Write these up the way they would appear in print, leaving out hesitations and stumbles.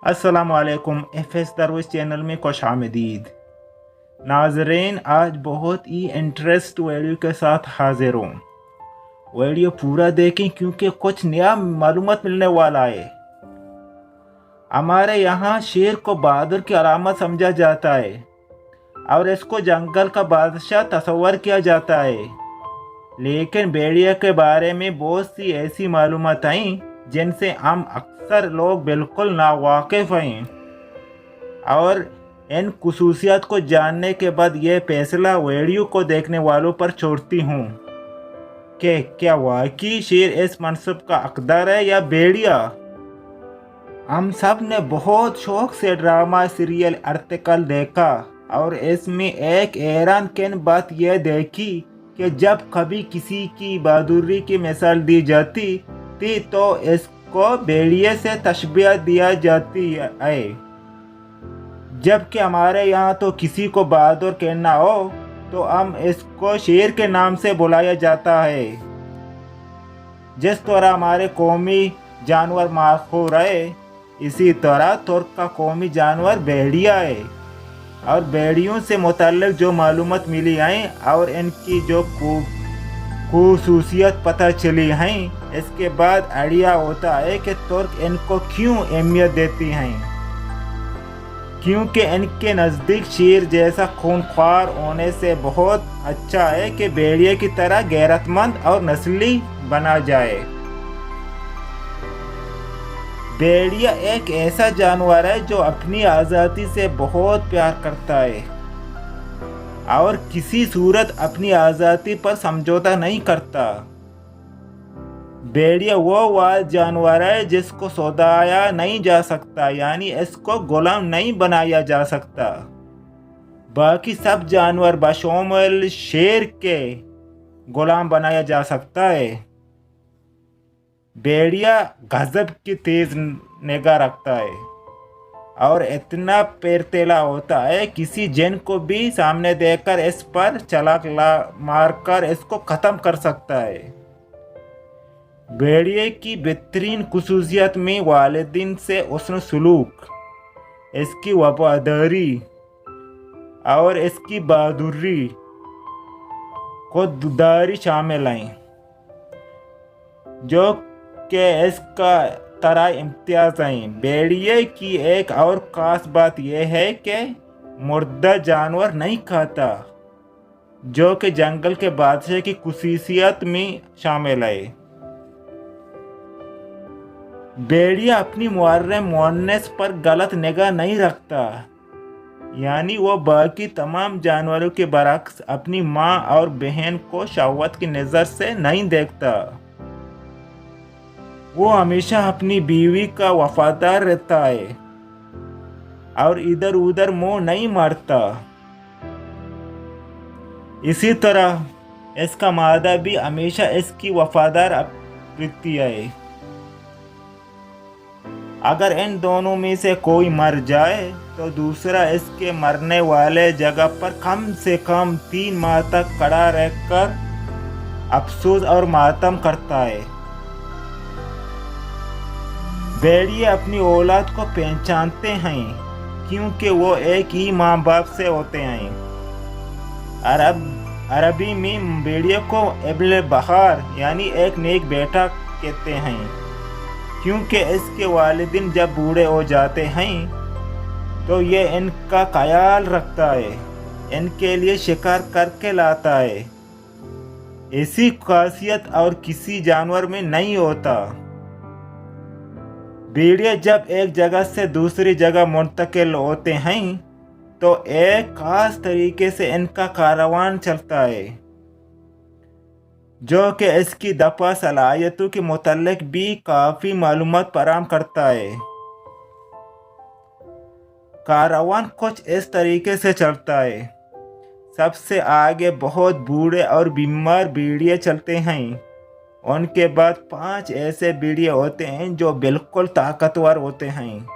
अस्सलामुअलैकुम एफएस दरवेश चैनल में खुश आमदीद। नाजरीन, आज बहुत ही इंटरेस्ट वीडियो के साथ हाजिर हूँ। वीडियो पूरा देखें क्योंकि कुछ नया मालूमात मिलने वाला है। हमारे यहाँ शेर को बहादुर की अलामत समझा जाता है और इसको जंगल का बादशाह तस्वर किया जाता है, लेकिन भेड़िया के बारे में बहुत सी ऐसी मालूमात आई जिनसे हम अक्सर लोग बिल्कुल नावाकिफ हैं। और इन खुसूसियात को जानने के बाद ये फैसला वीडियो को देखने वालों पर छोड़ती हूँ कि क्या वाकई शेर इस मनसब का हकदार है या भेड़िया। हम सब ने बहुत शौक से ड्रामा सीरियल आर्टिकल देखा और इसमें एक हैरान किन बात यह देखी कि जब कभी किसी की बहादुरी की मिसाल दी जाती थी तो इसको भेड़िए से तशबीह दिया जाती है, जबकि हमारे यहाँ तो किसी को बहादुर कहना हो तो हम इसको शेर के नाम से बुलाया जाता है। जिस तरह हमारे कौमी जानवर माखूर है, इसी तरह तुर्क का कौमी जानवर भेड़िया है। और भेड़ियों से मुताल्लिक जो मालूमात मिली हैं और इनकी जो खुसूसियत पता चली हैं, इसके बाद आइडिया होता है कि तुर्क इनको क्यों अहमियत देती हैं, क्योंकि इनके नज़दीक शेर जैसा खूनख्वार होने से बहुत अच्छा है कि भेड़िए की तरह गैरतमंद और नस्ली बना जाए। भेड़िया एक ऐसा जानवर है जो अपनी आज़ादी से बहुत प्यार करता है और किसी सूरत अपनी आज़ादी पर समझौता नहीं करता। भेड़िया वो जानवर है जिसको सौदाया नहीं जा सकता, यानी इसको गुलाम नहीं बनाया जा सकता। बाकी सब जानवर बशमूल शेर के गुलाम बनाया जा सकता है। भेड़िया गजब की तेज निगाह रखता है और इतना पेरतेला होता है किसी जिन को भी सामने देखकर इस पर छलांग मारकर इसको खत्म कर सकता है। भेड़िए की बेहतरीन खुसूसियत में वालिदैन से हुस्न सलूक, इसकी वफादारी और इसकी बहादुरी खुददारी शामिल हैं, जो कि इसका तरह इम्तियाज हैं। भेड़िए की एक और ख़ास बात यह है कि मुर्दा जानवर नहीं खाता, जो कि जंगल के बादशाह की खुसूसियत में शामिल है। भेड़िया अपनी मुअन्नस पर गलत निगाह नहीं रखता, यानी वो बाकी तमाम जानवरों के बरक्स अपनी माँ और बहन को शहवत की नज़र से नहीं देखता। वो हमेशा अपनी बीवी का वफादार रहता है और इधर उधर मुंह नहीं मारता। इसी तरह इसका मादा भी हमेशा इसकी वफादार रहती है। अगर इन दोनों में से कोई मर जाए तो दूसरा इसके मरने वाले जगह पर कम से कम 3 माह तक खड़ा रहकर अफसोस और मातम करता है। भेड़िए अपनी औलाद को पहचानते हैं क्योंकि वो एक ही माँ बाप से होते हैं। अरबी में भेड़िए को इब्न बहार यानी एक नेक बेटा कहते हैं, क्योंकि इसके वालिदैन जब बूढ़े हो जाते हैं तो ये इनका ख्याल रखता है, इनके लिए शिकार करके लाता है। ऐसी खासियत और किसी जानवर में नहीं होता। भेड़िए जब एक जगह से दूसरी जगह मुंतकिल होते हैं तो एक खास तरीके से इनका कारवान चलता है, जो कि इसकी दफा सलाहियतों के मुतालिक भी काफ़ी मालूमात फराहम करता है। कारवान कुछ इस तरीके से चलता है। सबसे आगे बहुत बूढ़े और बीमार भेड़िए चलते हैं। उनके बाद 5 ऐसे भेड़िए होते हैं जो बिल्कुल ताकतवर होते हैं।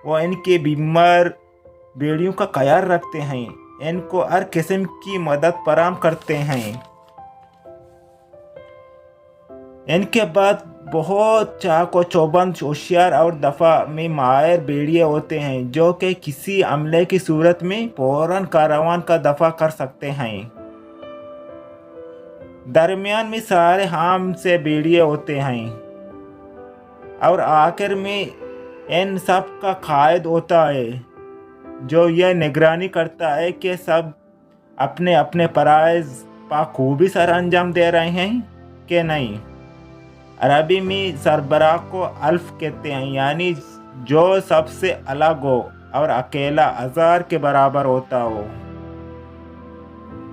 वो इनके बीमार भेड़ियों का ख्याल रखते हैं, इनको हर किस्म की मदद फराहम करते हैं। इनके बाद بہت چاق و چوبند ہوشیار اور دفاع میں ماہر بھیڑیے ہوتے ہیں جو کہ کسی حملے کی صورت میں فوراً کاروان کا دفاع کر سکتے ہیں۔ درمیان میں سارے حام سے بھیڑیے ہوتے ہیں اور آخر میں ان سب کا قائد ہوتا ہے جو یہ نگرانی کرتا ہے کہ سب اپنے اپنے فرائض بخوبی سر انجام دے رہے ہیں کہ نہیں۔ عربی میں سربراہ کو الف کہتے ہیں، یعنی جو سب سے الگ ہو اور اکیلا ہزار کے برابر ہوتا ہو۔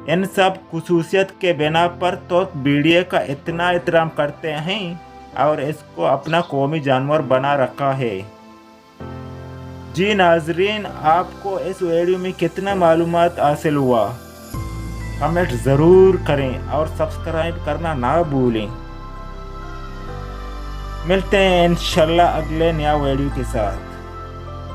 ان سب خصوصیت کے بنا پر تو بھیڑیے کا اتنا احترام کرتے ہیں اور اس کو اپنا قومی جانور بنا رکھا ہے۔ جی ناظرین، آپ کو اس ویڈیو میں کتنا معلومات حاصل ہوا؟ کمنٹ ضرور کریں اور سبسکرائب کرنا نہ بھولیں۔ ملتے ہیں انشاءاللہ اگلے نیا ویڈیو کے ساتھ۔